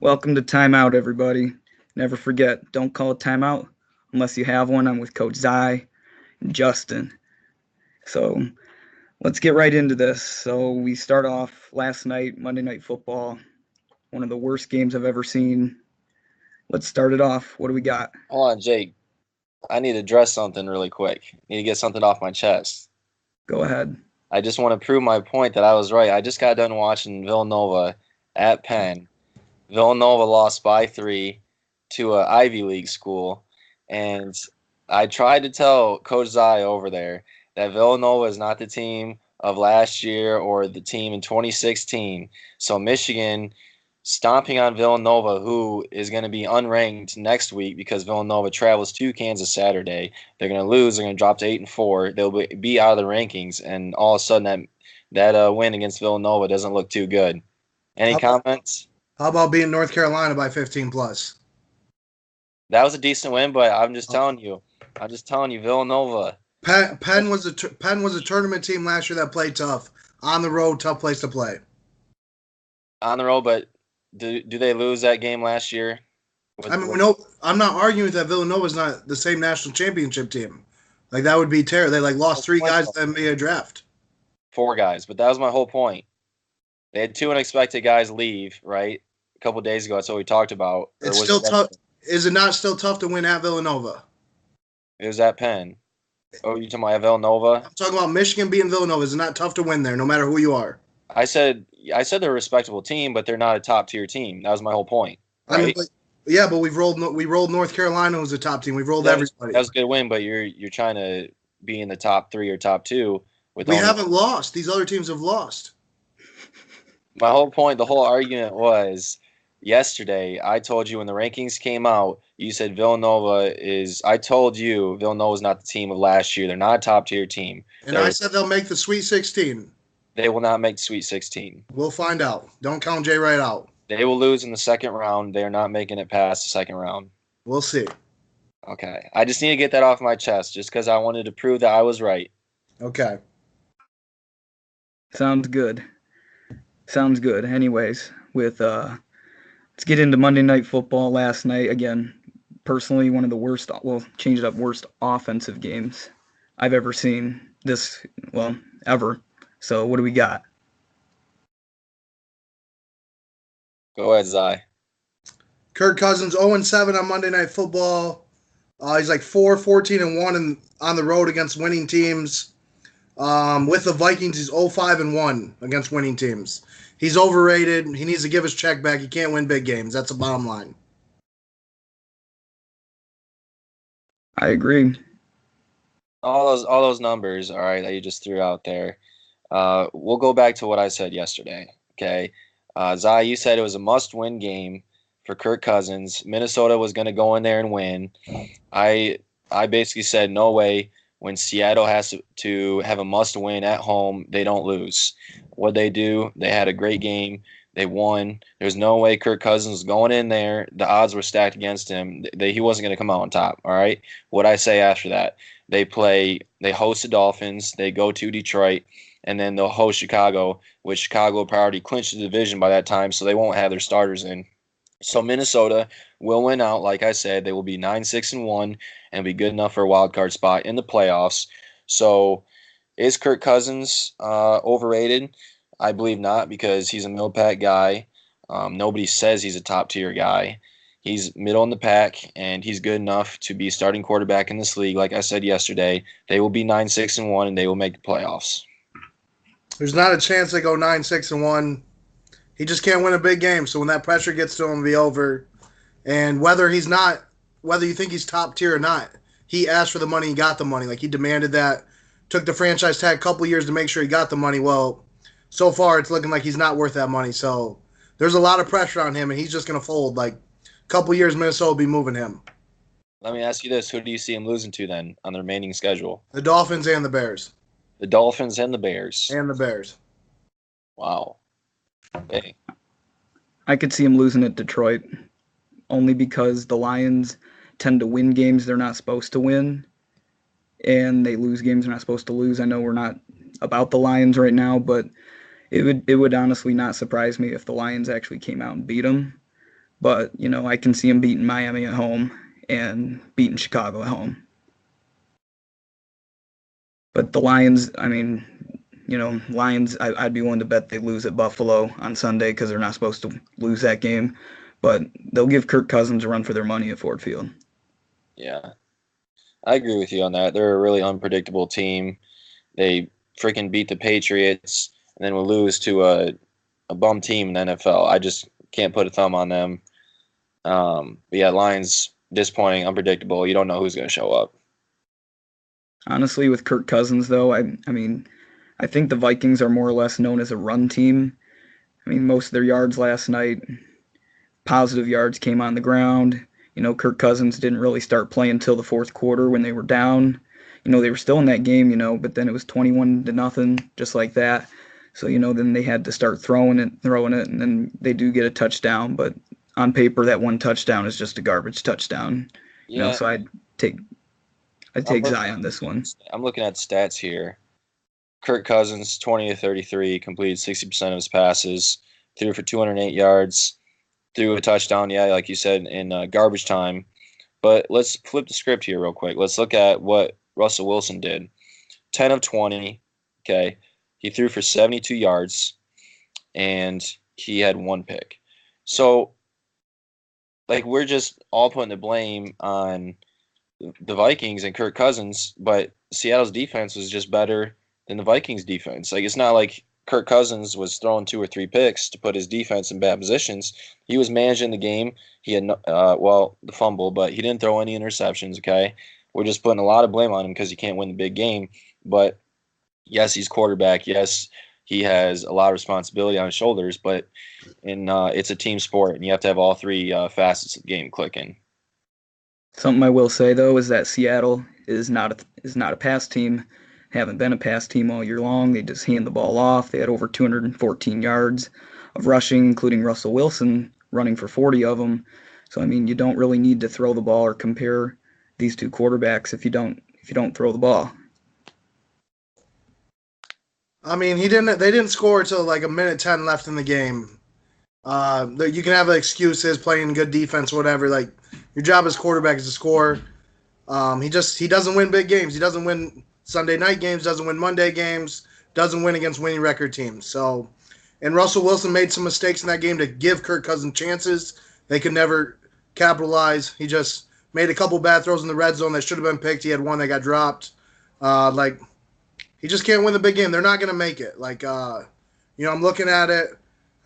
Welcome to TimeOut, everybody. Never forget, don't call a timeout unless you have one. I'm with Coach Zai and Justin. So let's get right into this. So we start off last night, Monday Night Football, one of the worst games I've ever seen. Let's start it off. What do we got? Hold on, Jake. I need to address something really quick. Need to get something off my chest. Go ahead. I just want to prove my point that I was right. I just got done watching Villanova at Penn. Villanova lost by 3 to an Ivy League school, and I tried to tell Coach Zai over there that Villanova is not the team of last year or the team in 2016. So Michigan stomping on Villanova, who is going to be unranked next week because Villanova travels to Kansas Saturday. They're going to lose. They're going to drop to 8-4. They'll be out of the rankings, and all of a sudden that win against Villanova doesn't look too good. Any comments? How about being North Carolina by 15 plus? That was a decent win, but I'm just telling you, Villanova. Penn was a tournament team last year that played tough on the road, tough place to play. On the road, but do they lose that game last year? I'm not arguing that Villanova is not the same national championship team. Like that would be terrible. They lost 3 guys in the NBA draft. 4 guys, but that was my whole point. They had 2 unexpected guys leave, right? A couple of days ago, that's what we talked about. It's still tough. Is it not still tough to win at Villanova? It was at Penn. Oh, you talking about Villanova? I'm talking about Michigan beating Villanova. Is it not tough to win there, no matter who you are? I said they're a respectable team, but they're not a top tier team. That was my whole point. Right? But we rolled North Carolina, who's a top team. We've rolled everybody. That was a good win, but you're trying to be in the top 3 or top 2. We haven't lost. These other teams have lost. My whole point, the whole argument was yesterday. I told you when the rankings came out, you said Villanova is. I told you Villanova is not the team of last year. They're not a top tier team. And I said they'll make the Sweet 16. They will not make the Sweet 16. We'll find out. Don't count Jay Wright out. They will lose in the second round. They are not making it past the second round. We'll see. Okay. I just need to get that off my chest just because I wanted to prove that I was right. Okay. Sounds good. Anyways, let's get into Monday Night Football last night. Again, personally, one of the worst offensive games I've ever seen ever. So what do we got? Go ahead, Zai. Kirk Cousins 0-7 on Monday Night Football. He's like 4-14-1 on the road against winning teams. With the Vikings, he's 0-5-1 against winning teams. He's overrated. He needs to give his check back. He can't win big games. That's the bottom line. I agree. All those numbers, all right, that you just threw out there. We'll go back to what I said yesterday. Okay, Zai, you said it was a must-win game for Kirk Cousins. Minnesota was going to go in there and win. I basically said no way. When Seattle has to have a must-win at home, they don't lose. What they do, they had a great game. They won. There's no way Kirk Cousins was going in there. The odds were stacked against him. He wasn't going to come out on top, all right? What I say after that, they host the Dolphins. They go to Detroit, and then they'll host Chicago, which Chicago will probably clinch the division by that time, so they won't have their starters in. So Minnesota will win out, like I said. They will be 9-6-1 and be good enough for a wild card spot in the playoffs. So is Kirk Cousins overrated? I believe not, because he's a middle pack guy. Nobody says he's a top tier guy. He's middle in the pack, and he's good enough to be starting quarterback in this league. Like I said yesterday, they will be 9-6-1 and they will make the playoffs. There's not a chance they go 9-6-1. He just can't win a big game. So when that pressure gets to him, it'll be over. And whether you think he's top tier or not, he asked for the money, he got the money. Like, he demanded that. Took the franchise tag a couple years to make sure he got the money. Well, so far it's looking like he's not worth that money. So there's a lot of pressure on him, and he's just going to fold. Like, a couple years, Minnesota will be moving him. Let me ask you this. Who do you see him losing to then on the remaining schedule? The Dolphins and the Bears. The Dolphins and the Bears. And the Bears. Wow. Okay. I could see him losing at Detroit, only because the Lions tend to win games they're not supposed to win, and they lose games they're not supposed to lose. I know we're not about the Lions right now, but it would honestly not surprise me if the Lions actually came out and beat them. but I can see them beating Miami at home and beating Chicago at home. But the Lions, I mean, Lions, I'd be willing to bet they lose at Buffalo on Sunday because they're not supposed to lose that game. But they'll give Kirk Cousins a run for their money at Ford Field. Yeah, I agree with you on that. They're a really unpredictable team. They freaking beat the Patriots and then will lose to a bum team in the NFL. I just can't put a thumb on them. But yeah, Lions, disappointing, unpredictable. You don't know who's going to show up. Honestly, with Kirk Cousins, though, I mean, I think the Vikings are more or less known as a run team. I mean, most of their yards last night, positive yards, came on the ground. Kirk Cousins didn't really start playing until the fourth quarter when they were down. They were still in that game, but then it was 21-0, just like that. So, then they had to start throwing it, and then they do get a touchdown. But on paper, that one touchdown is just a garbage touchdown. Yeah, So take I'd take Zai on this one. I'm looking at stats here. Kirk Cousins, 20 to 33, completed 60% of his passes, threw for 208 yards, threw a touchdown, yeah, like you said, in garbage time. But let's flip the script here real quick. Let's look at what Russell Wilson did. 10 of 20, okay. He threw for 72 yards, and he had one pick. So, we're just all putting the blame on the Vikings and Kirk Cousins, but Seattle's defense was just better than the Vikings defense. It's not like Kirk Cousins was throwing 2 or 3 picks to put his defense in bad positions. He was managing the game. He had the fumble, but he didn't throw any interceptions. Okay, we're just putting a lot of blame on him because he can't win the big game. But yes, he's quarterback. Yes, he has a lot of responsibility on his shoulders. But it's a team sport, and you have to have all three facets of the game clicking. Something I will say though is that Seattle is not a pass team. Haven't been a pass team all year long. They just hand the ball off. They had over 214 yards of rushing, including Russell Wilson running for 40 of them. So I mean, you don't really need to throw the ball or compare these two quarterbacks if you don't throw the ball. I mean, they didn't score until like a minute 10 left in the game. You can have excuses, playing good defense, whatever. Like, your job as quarterback is to score. He doesn't win big games. He doesn't win Sunday night games, doesn't win Monday games, doesn't win against winning record teams. So, and Russell Wilson made some mistakes in that game to give Kirk Cousins chances. They could never capitalize. He just made a couple bad throws in the red zone that should have been picked. He had one that got dropped. He just can't win the big game. They're not going to make it. I'm looking at it.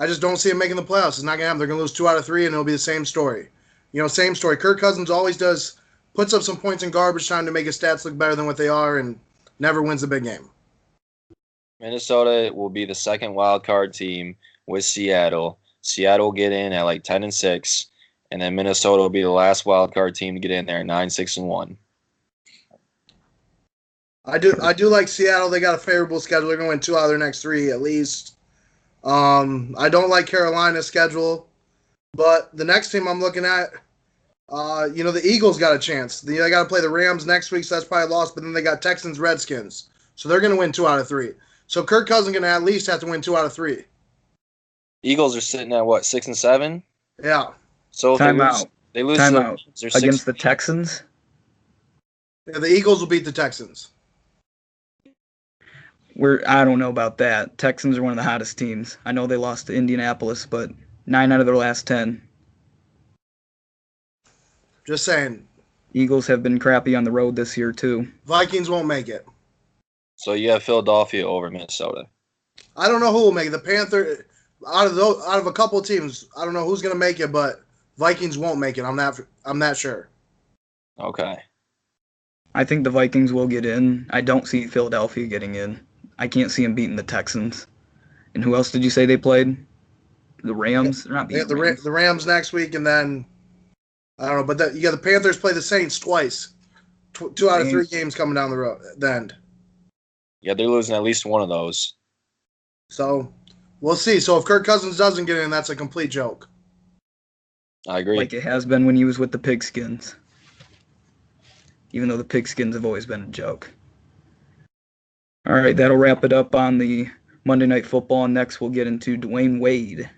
I just don't see him making the playoffs. It's not going to happen. They're going to lose 2 out of 3, and it'll be the same story. Same story. Kirk Cousins always puts up some points in garbage time to make his stats look better than what they are, and never wins the big game. Minnesota will be the second wild card team with Seattle. Seattle will get in at 10-6, and then Minnesota will be the last wild card team to get in there at 9-6-1. I do like Seattle. They got a favorable schedule. They're going to win 2 out of their next 3 at least. I don't like Carolina's schedule, but the next team I'm looking at, the Eagles got a chance. They got to play the Rams next week, so that's probably lost. But then they got Texans, Redskins, so they're going to win 2 out of 3. So Kirk Cousins going to at least have to win 2 out of 3. Eagles are sitting at what, 6-7? Yeah. So if they lose Timeout against the Texans. Yeah, the Eagles will beat the Texans. I don't know about that. Texans are one of the hottest teams. I know they lost to Indianapolis, but 9 out of their last 10. Just saying. Eagles have been crappy on the road this year too. Vikings won't make it. So you have Philadelphia over Minnesota. I don't know who will make it. The Panthers, out of a couple of teams, I don't know who's going to make it, but Vikings won't make it. I'm not sure. Okay. I think the Vikings will get in. I don't see Philadelphia getting in. I can't see them beating the Texans. And who else did you say they played? The Rams? They're not beating the Rams next week, and then I don't know. But the Panthers play the Saints twice. 2 out of 3 games coming down the end. Yeah, they're losing at least one of those. So we'll see. So if Kirk Cousins doesn't get in, that's a complete joke. I agree. Like it has been when he was with the Pigskins. Even though the Pigskins have always been a joke. All right, that'll wrap it up on the Monday Night Football. And next we'll get into Dwayne Wade.